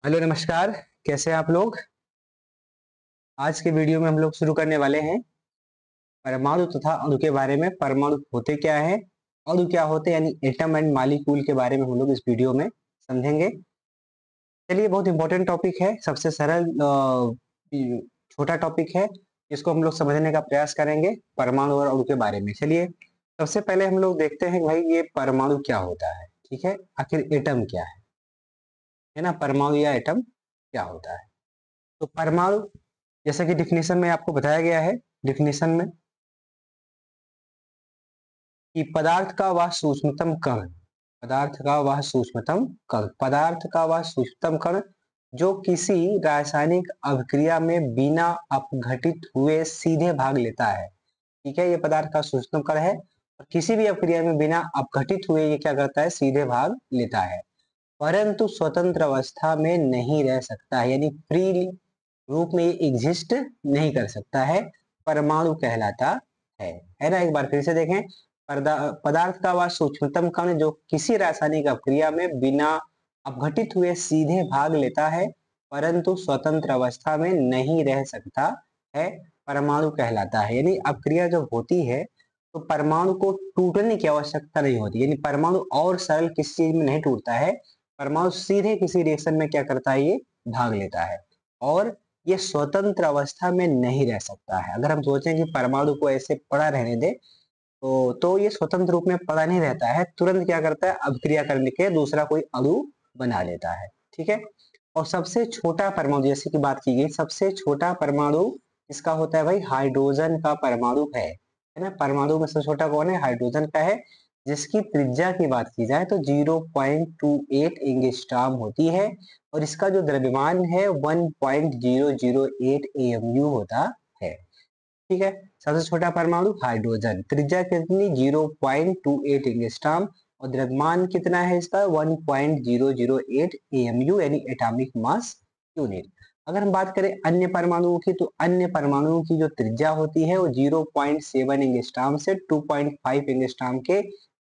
Hello नमस्कार। कैसे हैं आप लोग। आज के वीडियो में हम लोग शुरू करने वाले हैं परमाणु तथा अणु के बारे में। परमाणु होते क्या है, अणु क्या होते हैं, यानी एटम एंड मॉलिक्यूल के बारे में हम लोग इस वीडियो में समझेंगे। चलिए, बहुत इंपॉर्टेंट टॉपिक है, सबसे सरल छोटा टॉपिक है। इसको हम लोग समझने का प्रयास करेंगे परमाणु और अणु के बारे में। चलिए, सबसे पहले हम लोग देखते हैं कि भाई ये परमाणु क्या होता है। ठीक है, आखिर एटम क्या है ना, परमाणु या एटम क्या होता है। तो परमाणु, जैसा कि डिफिनेशन में आपको बताया गया है, डिफिनेशन में कि पदार्थ का वह सूक्ष्मतम कण, पदार्थ का वह सूक्ष्मतम कण, पदार्थ का वह सूक्ष्मतम कण जो किसी रासायनिक अभिक्रिया में बिना अपघटित हुए सीधे भाग लेता है। ठीक है, ये पदार्थ का सूक्ष्मतम कण है और किसी भी अभिक्रिया में बिना अपघटित हुए ये क्या करता है, सीधे भाग लेता है, परंतु स्वतंत्र अवस्था में नहीं रह सकता है, यानी फ्री रूप में ये एग्जिस्ट नहीं कर सकता है, परमाणु कहलाता है ना। एक बार फिर से देखें, पदार्थ का वह सूक्ष्मतम कण जो किसी रासायनिक अभिक्रिया में बिना अपघटित हुए सीधे भाग लेता है परंतु स्वतंत्र अवस्था में नहीं रह सकता है, परमाणु कहलाता है। यानी अभिक्रिया जब होती है तो परमाणु को टूटने की आवश्यकता नहीं होती, यानी परमाणु और सरल किसी चीज में नहीं टूटता है, परमाणु सीधे किसी रिएक्शन में क्या करता है, ये भाग लेता है और ये स्वतंत्र अवस्था में नहीं रह सकता है। अगर हम सोचें कि परमाणु को ऐसे पड़ा रहने दे तो ये स्वतंत्र रूप में पड़ा नहीं रहता है, तुरंत क्या करता है, अभिक्रिया करने के दूसरा कोई अणु बना लेता है। ठीक है, और सबसे छोटा परमाणु जैसे कि बात की गई, सबसे छोटा परमाणु इसका होता है भाई, हाइड्रोजन का परमाणु है ना। परमाणु में सबसे छोटा कौन है, हाइड्रोजन का है, जिसकी त्रिज्या की बात की जाए तो 0.28 एंगस्ट्रॉम होती है और इसका जो द्रव्यमान है 1.008 AMU होता है। ठीक है, सबसे छोटा परमाणु हाइड्रोजन, त्रिज्या कितनी, 0.28 एंगस्ट्रॉम और द्रव्यमान कितना है इसका, 1.008 AMU यानी एटॉमिक मास यूनिट। अगर हम बात करें अन्य परमाणुओं की, तो अन्य परमाणुओं की जो त्रिज्या होती है वो 0.7 एंगस्ट्रॉम से 2.5 एंगस्ट्रॉम के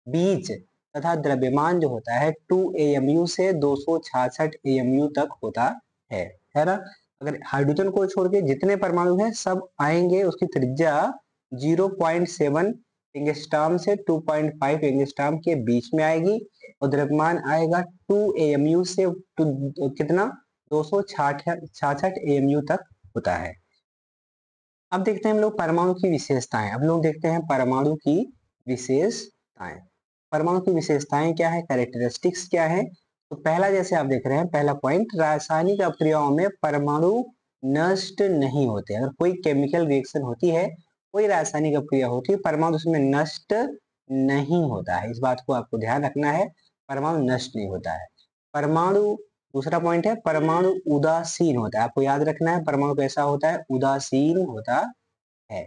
बीच तथा द्रव्यमान जो होता है 2 AMU से 266 AMU तक होता है ना। अगर हाइड्रोजन को छोड़ के जितने परमाणु हैं सब आएंगे, उसकी त्रिज्या 0.7 एंगस्ट्रॉम से 2.5 एंगस्ट्रॉम के बीच में आएगी और द्रव्यमान आएगा 2 AMU से कितना, 266 AMU तक होता है। अब देखते हैं हम लोग परमाणु की विशेषताएं। अब लोग देखते हैं परमाणु की विशेषताएं। परमाणु की विशेषताएं क्या है, कैरेक्टरिस्टिक्स क्या है। तो पहला, जैसे आप देख रहे हैं, पहला पॉइंट, रासायनिक अभिक्रियाओं में परमाणु नष्ट नहीं होते। अगर कोई केमिकल रिएक्शन होती है, कोई रासायनिक अभिक्रिया होती है, परमाणु उसमें नष्ट नहीं होता है, इस बात को आपको ध्यान रखना है, परमाणु नष्ट नहीं होता है। परमाणु, दूसरा पॉइंट है, परमाणु उदासीन होता है। आपको याद रखना है परमाणु कैसा होता है, उदासीन होता है,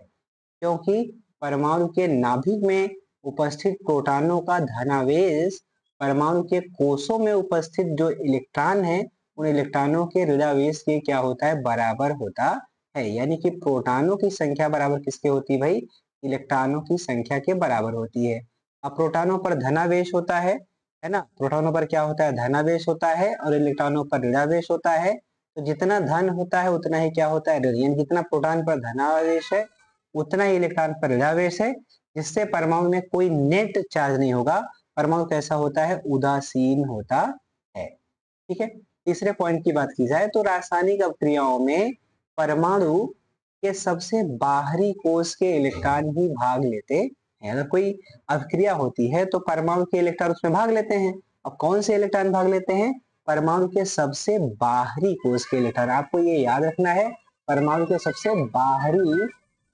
क्योंकि परमाणु के नाभिक में उपस्थित प्रोटॉनों का धनावेश परमाणु के कोषों में उपस्थित जो इलेक्ट्रॉन है उन इलेक्ट्रॉनों के ऋणावेश के क्या होता है, बराबर होता है। यानी कि प्रोटॉनों की संख्या बराबर किसके होती है भाई, इलेक्ट्रॉनों की संख्या के बराबर होती है। अब प्रोटॉनों पर धनावेश होता है ना, प्रोटॉनों पर क्या होता है, धनावेश होता है और इलेक्ट्रॉनों पर ऋणावेश होता है। तो जितना धन होता है उतना ही क्या होता है, ऋण, यानी जितना प्रोटॉन पर धनावेश है उतना ही इलेक्ट्रॉन पर ऋणावेश है, जिससे परमाणु में कोई नेट चार्ज नहीं होगा। परमाणु कैसा होता है, उदासीन होता है। ठीक है, तीसरे पॉइंट की बात की जाए तो रासायनिक अभिक्रियाओं में परमाणु के सबसे बाहरी कोष के इलेक्ट्रॉन ही भाग लेते हैं। अगर कोई अभिक्रिया होती है तो परमाणु के इलेक्ट्रॉन उसमें भाग लेते हैं। अब कौन से इलेक्ट्रॉन भाग लेते हैं, परमाणु के सबसे बाहरी कोष के इलेक्ट्रॉन। आपको ये याद रखना है, परमाणु के सबसे बाहरी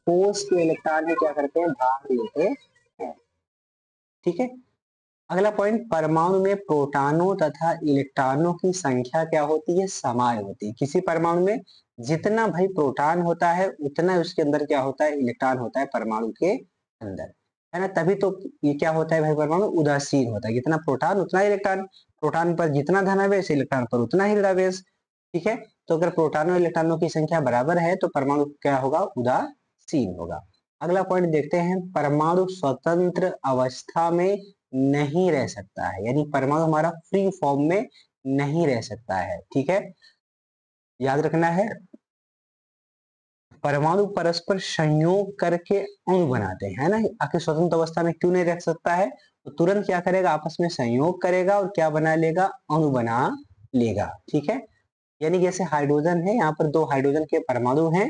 कोष के इलेक्ट्रॉन ही क्या करते हैं, भाग लेते हैं। ठीक है, अगला पॉइंट, परमाणु में प्रोटॉनों तथा इलेक्ट्रॉनों की संख्या क्या होती है, समान होती है। किसी परमाणु में जितना भाई प्रोटॉन होता है उतना उसके अंदर क्या होता है, इलेक्ट्रॉन होता है परमाणु के अंदर, है ना। तभी तो ये क्या होता है भाई, परमाणु उदासीन होता है, जितना प्रोटॉन उतना इलेक्ट्रॉन, प्रोटॉन पर जितना धनावेश इलेक्ट्रॉन पर उतना ही ऋणावेश। ठीक है, तो अगर प्रोटॉनों और इलेक्ट्रॉनों की संख्या बराबर है तो परमाणु क्या होगा, उदासीन होगा। अगला पॉइंट देखते हैं, परमाणु स्वतंत्र अवस्था में नहीं रह सकता है, यानी परमाणु हमारा फ्री फॉर्म में नहीं रह सकता है। ठीक है, याद रखना है। परमाणु परस्पर संयोग करके अणु बनाते हैं, है ना। आखिर स्वतंत्र अवस्था में क्यों नहीं रख सकता है, तो तुरंत क्या करेगा, आपस में संयोग करेगा और क्या बना लेगा, अणु बना लेगा। ठीक है, यानी जैसे हाइड्रोजन है, यहाँ पर दो हाइड्रोजन के परमाणु हैं,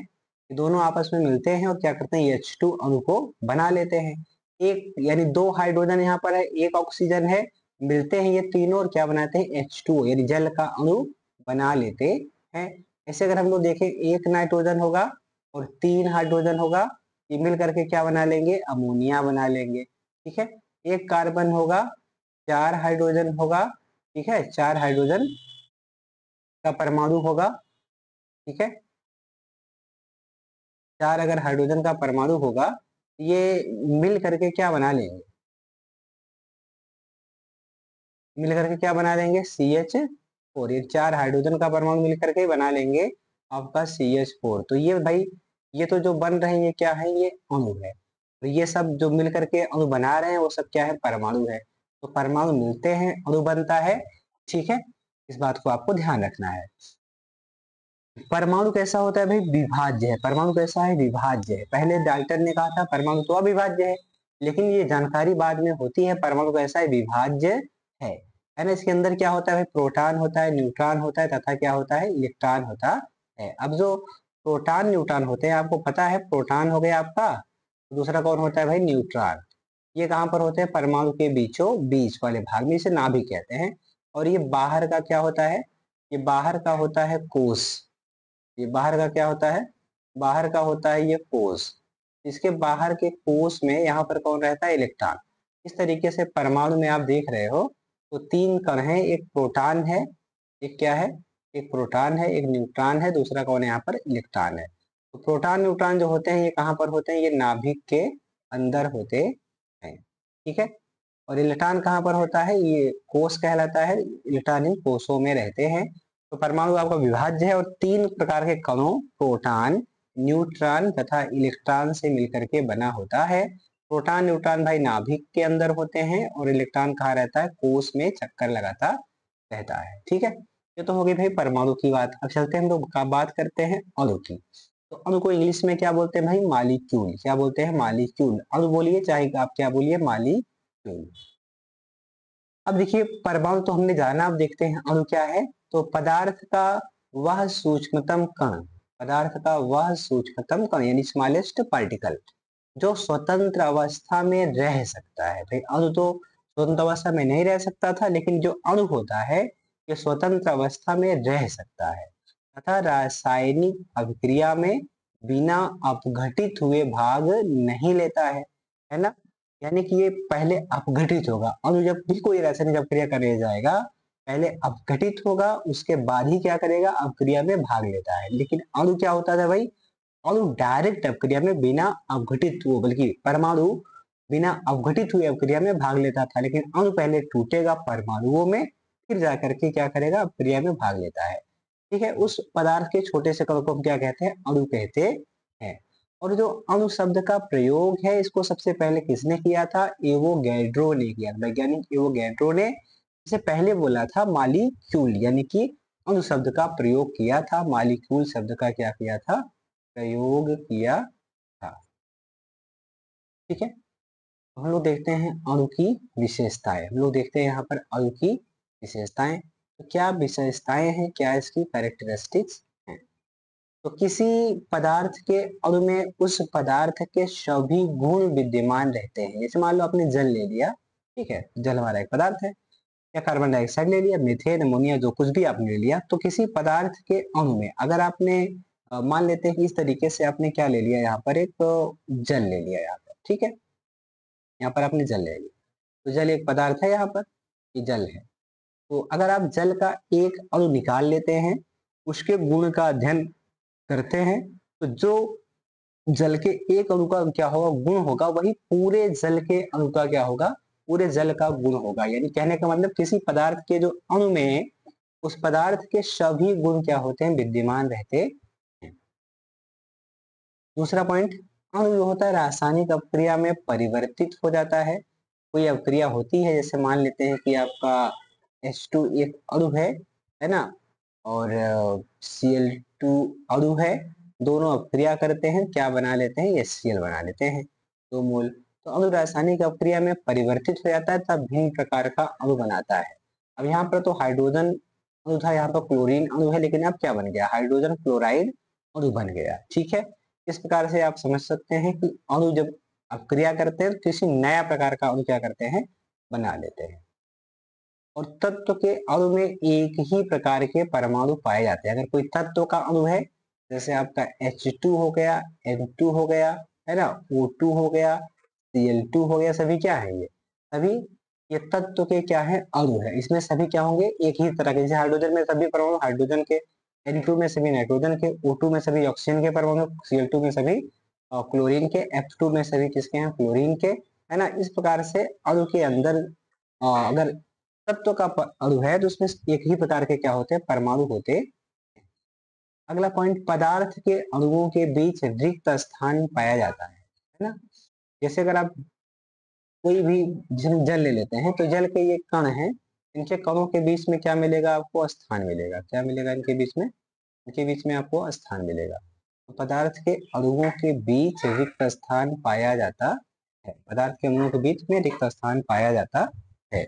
दोनों आपस में मिलते हैं और क्या करते हैं, H2 अणु को बना लेते हैं। एक यानी दो हाइड्रोजन यहाँ पर है, एक ऑक्सीजन है, मिलते हैं ये तीनों और क्या बनाते हैं, H2 यानी जल का अणु बना लेते हैं। ऐसे अगर हम लोग देखें, एक नाइट्रोजन होगा और तीन हाइड्रोजन होगा, ये मिल करके क्या बना लेंगे, अमोनिया बना लेंगे। ठीक है, एक कार्बन होगा, चार हाइड्रोजन होगा। ठीक है, चार हाइड्रोजन का परमाणु होगा। ठीक है, चार अगर हाइड्रोजन का परमाणु होगा, ये मिल करके क्या बना लेंगे, मिल करके क्या बना लेंगे, CH4। ये चार हाइड्रोजन का परमाणु मिल करके बना लेंगे आपका CH4। तो ये भाई, ये तो जो बन रहे हैं ये क्या है, ये अणु है। तो ये सब जो मिल करके अणु बना रहे हैं वो सब क्या है, परमाणु है। तो परमाणु मिलते हैं, अणु बनता है। ठीक है, इस बात को आपको ध्यान रखना है। परमाणु कैसा होता है भाई, विभाज्य है। परमाणु कैसा है, विभाज्य है। पहले डाल्टन ने कहा था परमाणु तो अविभाज्य है, लेकिन ये जानकारी बाद में होती है, परमाणु कैसा है, विभाज्य है ना। इसके अंदर क्या होता है भाई, प्रोटॉन होता है, न्यूट्रॉन होता है तथा क्या होता है, इलेक्ट्रॉन होता है। अब जो प्रोटॉन न्यूट्रॉन होते हैं, आपको पता है, प्रोटॉन हो गया आपका, दूसरा कौन होता है भाई, न्यूट्रॉन। ये कहाँ पर होते हैं, परमाणु के बीचों बीच वाले भाग में, इसे नाभिक कहते हैं। और ये बाहर का क्या होता है, ये बाहर का होता है कोश। ये बाहर का क्या होता है, बाहर का होता है ये कोश। इसके बाहर के कोश में यहाँ पर कौन रहता है, इलेक्ट्रॉन। इस तरीके से परमाणु में आप देख रहे हो तो तीन कण हैं, एक प्रोटॉन है, एक क्या है, एक प्रोटॉन है, एक न्यूट्रॉन है, दूसरा कौन है यहाँ पर, इलेक्ट्रॉन है। तो प्रोटॉन न्यूट्रॉन जो होते हैं ये कहाँ पर होते हैं, ये नाभिक के अंदर होते हैं। ठीक है, और इलेक्ट्रॉन कहाँ पर होता है, ये कोश कहलाता है, इलेक्ट्रॉन इन कोशों में रहते हैं। तो परमाणु आपका विभाज्य है और तीन प्रकार के कणों, प्रोटॉन, न्यूट्रॉन तथा इलेक्ट्रॉन से मिलकर के बना होता है। प्रोटॉन न्यूट्रॉन भाई नाभिक के अंदर होते हैं और इलेक्ट्रॉन कहाँ रहता है, कोश में चक्कर लगाता रहता है। ठीक है, ये तो हो गई भाई परमाणु की बात। अब चलते हैं हम लोग बात करते हैं अणु की। तो अणु को इंग्लिश में क्या बोलते हैं भाई, मालिक्यूल। क्या बोलते हैं, मालिक्यूल। अणु बोलिए चाहे आप क्या बोलिए, मालिक्यूल। अब देखिए, परमाणु तो हमने जाना, अब देखते हैं अणु क्या है। तो पदार्थ का वह सूक्ष्मतम कण, पदार्थ का वह सूक्ष्मतम कण यानी स्मॉलेस्ट पार्टिकल जो स्वतंत्र अवस्था में रह सकता है। भाई अणु तो स्वतंत्र अवस्था में नहीं रह सकता था, लेकिन जो अणु होता है ये स्वतंत्र अवस्था में रह सकता है तथा रासायनिक अभिक्रिया में बिना अपघटित हुए भाग नहीं लेता है ना। यानी कि ये पहले अपघटित होगा, अणु जब भी कोई रासायनिक अपक्रिया करने जाएगा पहले अपघटित होगा, उसके बाद ही क्या करेगा, अपक्रिया में भाग लेता है। लेकिन अणु क्या होता था भाई, अणु डायरेक्ट अपक्रिया में बिना अपघटित हुए, बल्कि परमाणु बिना अपघटित हुए अपक्रिया में भाग लेता था, लेकिन अणु पहले टूटेगा परमाणुओं में, फिर जाकर के क्या करेगा, अपक्रिया में भाग लेता है। ठीक है, उस पदार्थ के छोटे से कण को हम क्या कहते हैं, अणु कहते हैं। और जो अणु शब्द का प्रयोग है इसको सबसे पहले किसने किया था, एवोगैड्रो ने किया, वैज्ञानिक एवोगैड्रो ने इसे पहले बोला था मालिक्यूल, यानी कि अणु शब्द का प्रयोग किया था, मालिक्यूल शब्द का क्या किया था, प्रयोग किया था। ठीक है, तो हम लोग देखते हैं अणु की विशेषताएं। हम लोग देखते हैं यहाँ पर अणु की विशेषताएं। तो क्या विशेषताएं हैं, क्या इसकी कैरेक्टरिस्टिक्स हैं। तो किसी पदार्थ के अणु में उस पदार्थ के सभी गुण विद्यमान रहते हैं। जैसे मान लो आपने जल ले लिया, ठीक है, जल हमारा एक पदार्थ है, या कार्बन डाइऑक्साइड ले लिया, मीथेन, अमोनिया, जो कुछ भी आपने ले लिया, तो किसी पदार्थ के अणु में अगर आपने मान लेते हैं कि इस तरीके से आपने क्या ले लिया, यहाँ पर एक जल ले लिया, यहाँ पर ठीक है, यहाँ पर आपने जल ले लिया, तो जल एक पदार्थ है, यहाँ पर ये जल है। तो अगर आप जल का एक अणु निकाल लेते हैं, उसके गुण का अध्ययन करते हैं, तो जो जल के एक अणु का क्या होगा, गुण होगा, वही पूरे जल के अणु का क्या होगा, पूरे जल का गुण होगा। यानी कहने का मतलब किसी पदार्थ के जो अणु में उस पदार्थ के सभी गुण क्या होते हैं, विद्यमान रहते हैं। दूसरा पॉइंट, अणु जो होता है रासायनिक अपक्रिया में परिवर्तित हो जाता है। कोई अपक्रिया होती है, जैसे मान लेते हैं कि आपका H2 एक अणु है ना, और Cl2 अणु है, दोनों अपक्रिया करते हैं, क्या बना लेते हैं, HCl बना लेते हैं, 2 मोल। तो अणु रासायनिक अपक्रिया में परिवर्तित हो जाता है तब भिन्न प्रकार का अणु बनाता है। अब यहाँ पर तो हाइड्रोजन अणु था, यहाँ पर क्लोरीन अणु है, लेकिन अब क्या बन गया, हाइड्रोजन क्लोराइड अणु बन गया। ठीक है, इस प्रकार से आप समझ सकते हैं कि अणु जब अपक्रिया करते हैं तो किसी नया प्रकार का अणु क्या करते हैं, बना लेते हैं। और तत्व के अणु में एक ही प्रकार के परमाणु पाए जाते हैं। अगर कोई तत्व का अणु है, जैसे आपका H2 हो गया, N2 हो गया, है ना, O2 हो गया, Cl2 हो गया, सभी क्या है, ये सभी ये तत्व के क्या है, अणु है। इसमें सभी क्या होंगे, एक ही तरह के। जैसे हाइड्रोजन में सभी परमाणु हाइड्रोजन के, N2 में सभी नाइट्रोजन के, O2 में सभी ऑक्सीजन के परमाणु, Cl2 में सभी क्लोरीन के, F2 में सभी किसके हैं, फ्लोरीन के, है ना। इस प्रकार से अणु के अंदर अगर तत्व का अणु है तो उसमें एक ही प्रकार के क्या होते हैं, परमाणु होते हैं। अगला पॉइंट, पदार्थ के अणुओं के बीच रिक्त स्थान पाया जाता है ना। जैसे अगर आप कोई भी जल ले लेते हैं तो जल के ये कण हैं, इनके कणों के बीच में क्या मिलेगा, आपको स्थान मिलेगा। क्या मिलेगा इनके बीच में, इनके बीच में आपको स्थान मिलेगा। तो पदार्थ के अणुओं के बीच रिक्त स्थान पाया जाता है, पदार्थ के अणुओं के बीच में रिक्त स्थान पाया जाता है।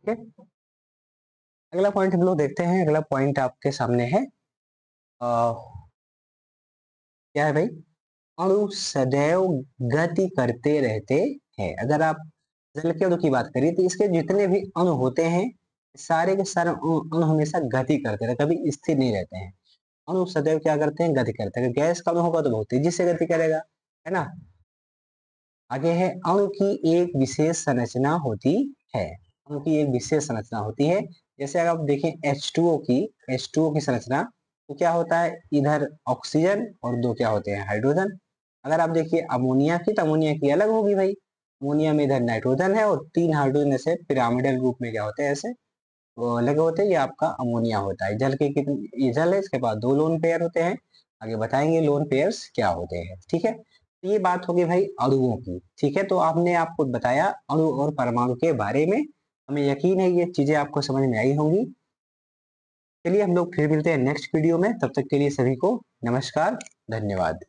ठीक है, अगला पॉइंट हम लोग देखते हैं। अगला पॉइंट आपके सामने है, क्या है भाई, अणु सदैव गति करते रहते हैं। अगर आप जल के अणु की बात करिए तो इसके जितने भी अणु होते हैं, सारे के सारे अणु हमेशा गति करते रहते, कभी स्थिर नहीं रहते हैं। अणु सदैव क्या करते हैं, गति करते हैं। अगर गैस का अणु होगा तो बहुत तेजी से गति करेगा, है ना। आगे है, अणु की एक विशेष संरचना होती है। अणु की एक विशेष संरचना होती है। जैसे अगर आप देखें H2O की संरचना, तो क्या होता है, इधर ऑक्सीजन और 2 क्या होते हैं, हाइड्रोजन। अगर आप देखिए अमोनिया की, तो अमोनिया की अलग होगी भाई। अमोनिया में इधर नाइट्रोजन है और 3 हाइड्रोजन ऐसे पिरामिडल रूप में क्या होते हैं, ऐसे वो अलग होते हैं। ये आपका अमोनिया होता है। जल के कितने, ये जल है, इसके बाद 2 लोन पेयर होते हैं। आगे बताएंगे लोन पेयर्स क्या होते हैं। ठीक है, तो ये बात होगी भाई अणुओं की। ठीक है, तो आपने आपको बताया अणु और परमाणु के बारे में। हमें यकीन है ये चीजें आपको समझ में आई होंगी। चलिए हम लोग फिर मिलते हैं नेक्स्ट वीडियो में, तब तक के लिए सभी को नमस्कार, धन्यवाद।